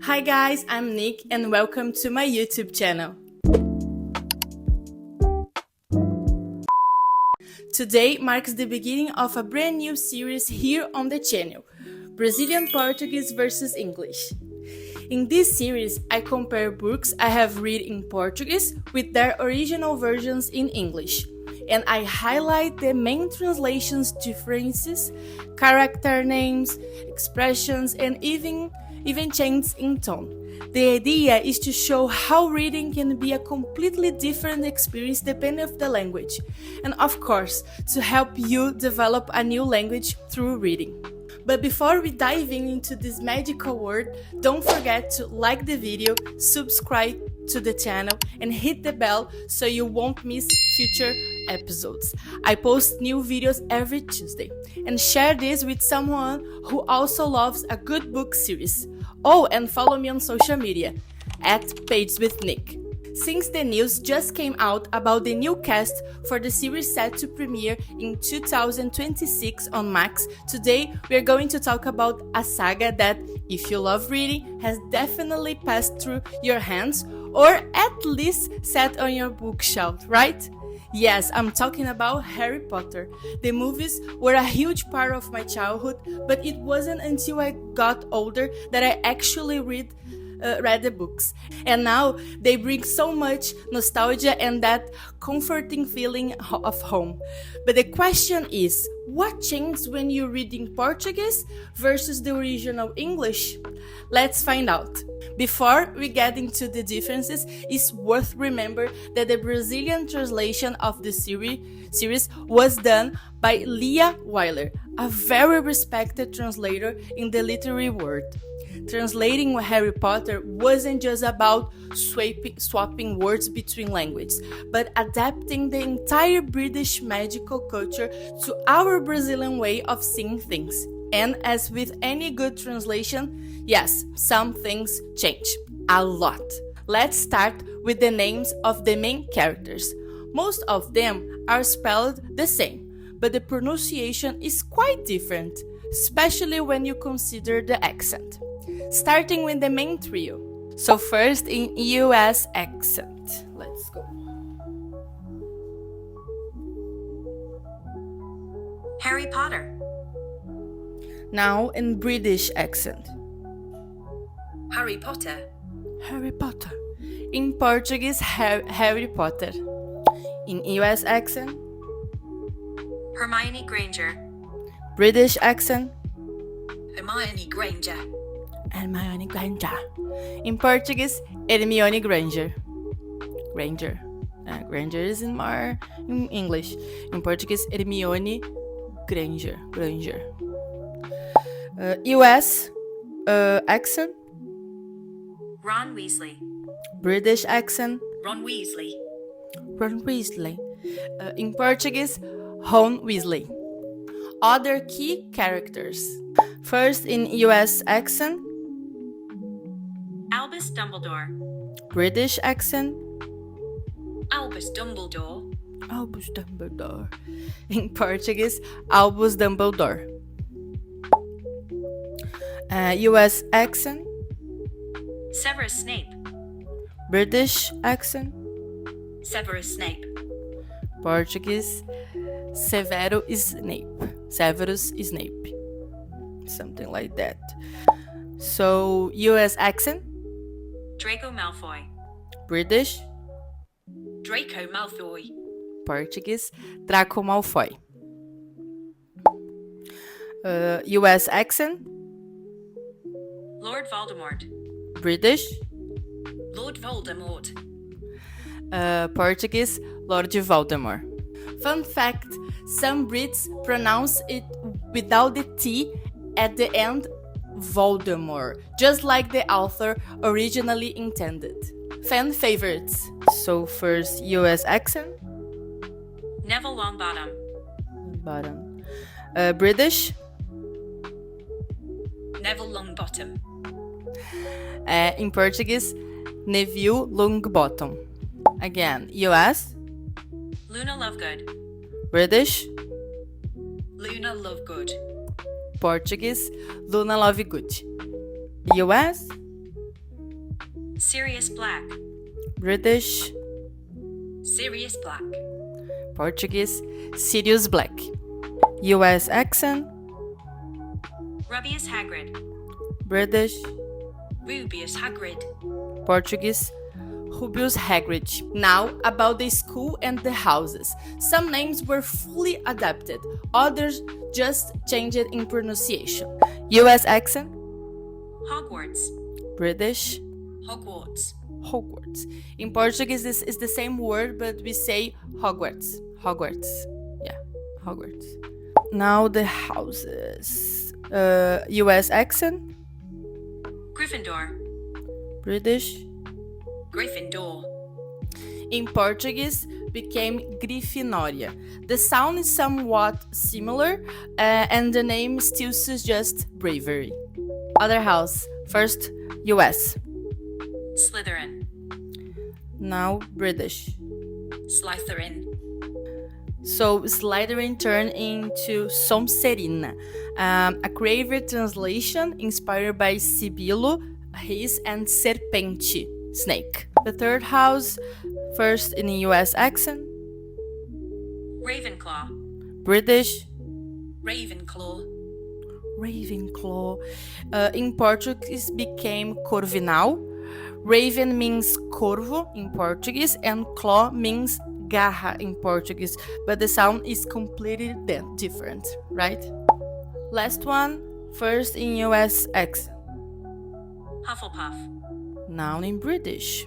Hi guys, I'm Nick and welcome to my YouTube channel. Today marks the beginning of a brand new series here on the channel, Brazilian Portuguese versus English. In this series, I compare books I have read in Portuguese with their original versions in English, and I highlight the main translations differences, character names, expressions, and even changes in tone. The idea is to show how reading can be a completely different experience depending on the language, and of course, to help you develop a new language through reading. But before we dive into this magical world, don't forget to like the video, subscribe to the channel, and hit the bell so you won't miss future episodes. I post new videos every Tuesday. And share this with someone who also loves a good book series. Oh, and follow me on social media @PagesWithNick. Since the news just came out about the new cast for the series set to premiere in 2026 on Max, today we are going to talk about a saga that, if you love reading, has definitely passed through your hands or at least sat on your bookshelf, right? Yes, I'm talking about Harry Potter. The movies were a huge part of my childhood, but it wasn't until I got older that I actually read the books, and now they bring so much nostalgia and that comforting feeling of home. But the question is, what changed when you read in Portuguese versus the original English? Let's find out. Before we get into the differences, it's worth remember that the Brazilian translation of the series was done by Lia Weiler, a very respected translator in the literary world. Translating Harry Potter wasn't just about swapping words between languages, but adapting the entire British magical culture to our Brazilian way of seeing things. And as with any good translation, yes, some things change. A lot. Let's start with the names of the main characters. Most of them are spelled the same, but the pronunciation is quite different, especially when you consider the accent. Starting with the main trio. So first in US accent. Let's go. Harry Potter. Now in British accent. Harry Potter. Harry Potter. In Portuguese, Harry Potter. In US accent. Hermione Granger. British accent. Hermione Granger. Hermione Granger. In Portuguese, Hermione Granger. Granger. Granger is in English. In Portuguese, Hermione Granger. US accent. Ron Weasley. British accent. Ron Weasley. Ron Weasley. In Portuguese, Ron Weasley. Other key characters. First in US accent. Albus Dumbledore. British accent. Albus Dumbledore. Albus Dumbledore. In Portuguese, Albus Dumbledore. US accent. Severus Snape. British accent. Severus Snape. Portuguese, Severus Snape. Something like that. So, US accent. Draco Malfoy. British. Draco Malfoy. Portuguese, Draco Malfoy. US accent. Lord Voldemort. British. Lord Voldemort. Portuguese, Lord Voldemort. Fun fact, some Brits pronounce it without the T at the end, Voldemort, just like the author originally intended. Fan favorites. So first, US accent. Neville Longbottom. British. Neville Longbottom. In Portuguese, Neville Longbottom. Again, US. Luna Lovegood. British. Luna Lovegood. Portuguese, Luna Lovegood. US. Sirius Black. British, Sirius Black. Portuguese, Sirius Black. US accent, Rubius Hagrid. British, Rubius Hagrid. Portuguese, Rubius Hagrid. Now, about the school and the houses. Some names were fully adapted, others just changed in pronunciation. US accent, Hogwarts. British, Hogwarts. Hogwarts. In Portuguese, this is the same word, but we say Hogwarts. Hogwarts. Yeah, Hogwarts. Now the houses. US accent, Gryffindor. British. Gryffindor. In Portuguese, became Grifinória. The sound is somewhat similar, and the name still suggests bravery. Other house. First, US. Slytherin. Now British. Slytherin. So Slytherin turned into Sonserina, a creative translation inspired by Sibilo, his, and Serpente, snake. The third house, first in the US accent, Ravenclaw. British, Ravenclaw. Ravenclaw. In Portuguese became Corvinal. Raven means corvo in Portuguese, and claw means garra in Portuguese, but the sound is completely different, right? Last one, first in US accent, Hufflepuff. now in British,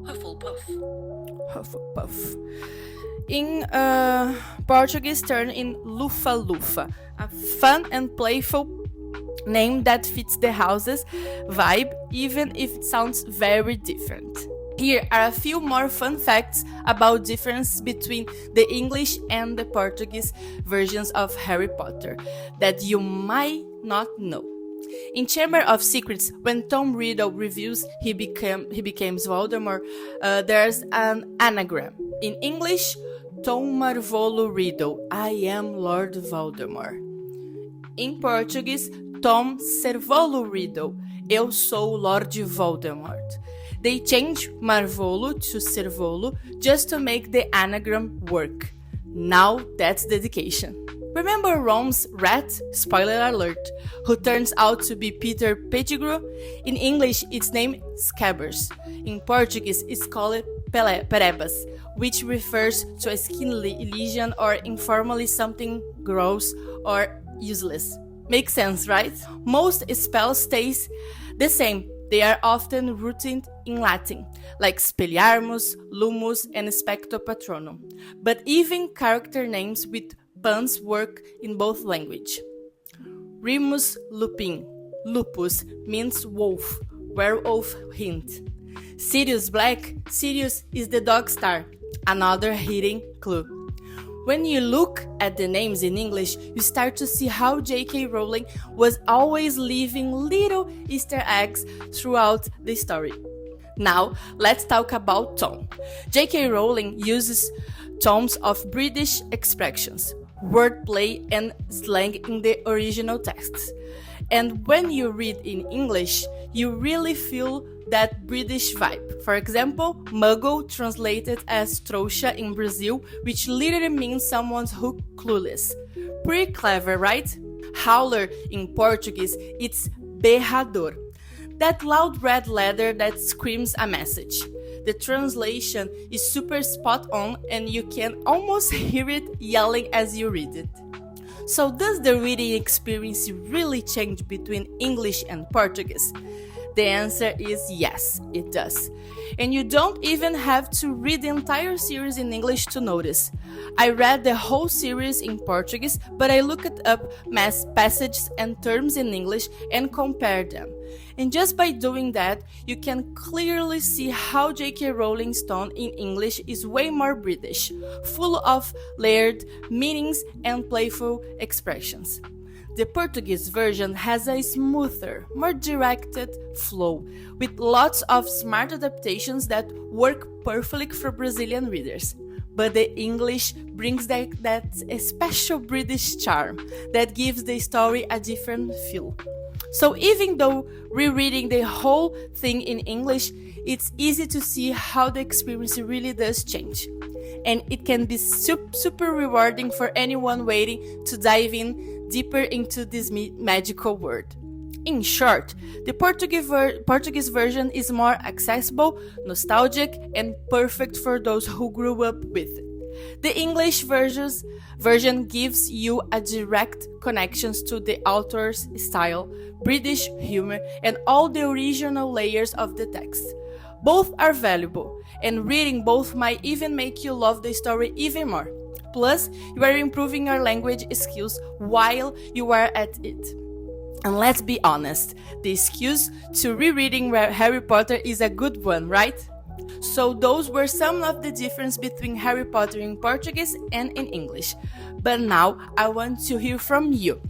Hufflepuff. Hufflepuff. In Portuguese, turn in Lufa Lufa, a fun and playful name that fits the house's vibe, even if it sounds very different. Here are a few more fun facts about difference between the English and the Portuguese versions of Harry Potter that you might not know. In Chamber of Secrets, when Tom Riddle reveals he becomes Voldemort, there's an anagram. In English, Tom Marvolo Riddle, I am Lord Voldemort. In Portuguese, Tom Servolo Riddle, eu sou Lord Voldemort. They changed Marvolo to Servolo just to make the anagram work. Now that's dedication. Remember Ron's rat, spoiler alert, who turns out to be Peter Pettigrew? In English, its name is Scabbers. In Portuguese, it's called Perebas, which refers to a skin lesion or informally something gross or useless. Makes sense, right? Most spells stay the same. They are often rooted in Latin, like Spelliarmus, Lumus, and Specto Patronum. But even character names with puns work in both language. Remus Lupin, lupus, means wolf, werewolf hint. Sirius Black, Sirius is the dog star, another hidden clue. When you look at the names in English, you start to see how J.K. Rowling was always leaving little Easter eggs throughout the story. Now, let's talk about Tom. J.K. Rowling uses tomes of British expressions, wordplay, and slang in the original texts. And when you read in English, you really feel that British vibe. For example, Muggle translated as trouxa in Brazil, which literally means someone who clueless. Pretty clever, right? Howler in Portuguese, it's berrador. That loud red letter that screams a message. The translation is super spot on and you can almost hear it yelling as you read it. So does the reading experience really change between English and Portuguese? The answer is yes, it does. And you don't even have to read the entire series in English to notice. I read the whole series in Portuguese, but I looked up passages and terms in English and compared them. And just by doing that, you can clearly see how J.K. Rowling's tone in English is way more British, full of layered meanings and playful expressions. The Portuguese version has a smoother, more directed flow, with lots of smart adaptations that work perfectly for Brazilian readers. But the English brings that special British charm that gives the story a different feel. So even though rereading the whole thing in English, it's easy to see how the experience really does change. And it can be super rewarding for anyone waiting to dive in deeper into this magical world. In short, the Portuguese version is more accessible, nostalgic, and perfect for those who grew up with it. The English version gives you a direct connection to the author's style, British humor, and all the original layers of the text. Both are valuable, and reading both might even make you love the story even more. Plus, you are improving your language skills while you are at it. And let's be honest, the excuse to rereading Harry Potter is a good one, right? So those were some of the difference between Harry Potter in Portuguese and in English. But now I want to hear from you.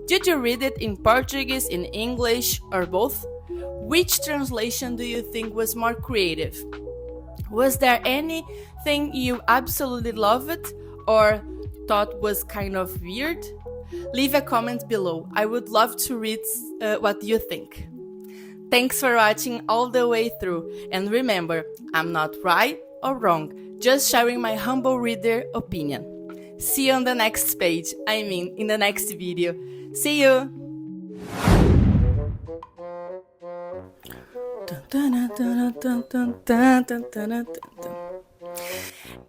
Did you read it in Portuguese, in English, or both? Which translation do you think was more creative? Was there anything you absolutely loved or thought was kind of weird? Leave a comment below. I would love to read what you think. Thanks for watching all the way through, and remember, I'm not right or wrong, just sharing my humble reader opinion. See you on the next page, in the next video. See you!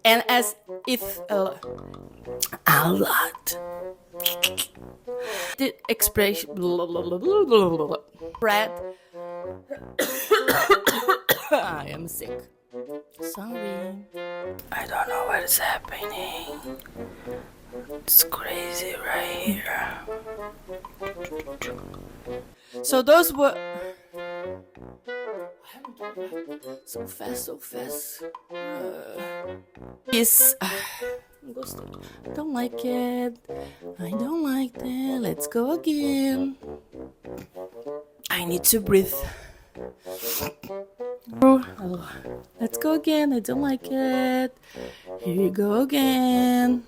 And as if a lot. The expression red. I am sick. Sorry. I don't know what is happening. It's crazy right here. So those were so fast. Don't like it. I don't like that. Let's go again. I need to breathe. Let's go again. I don't like it. Here we go again.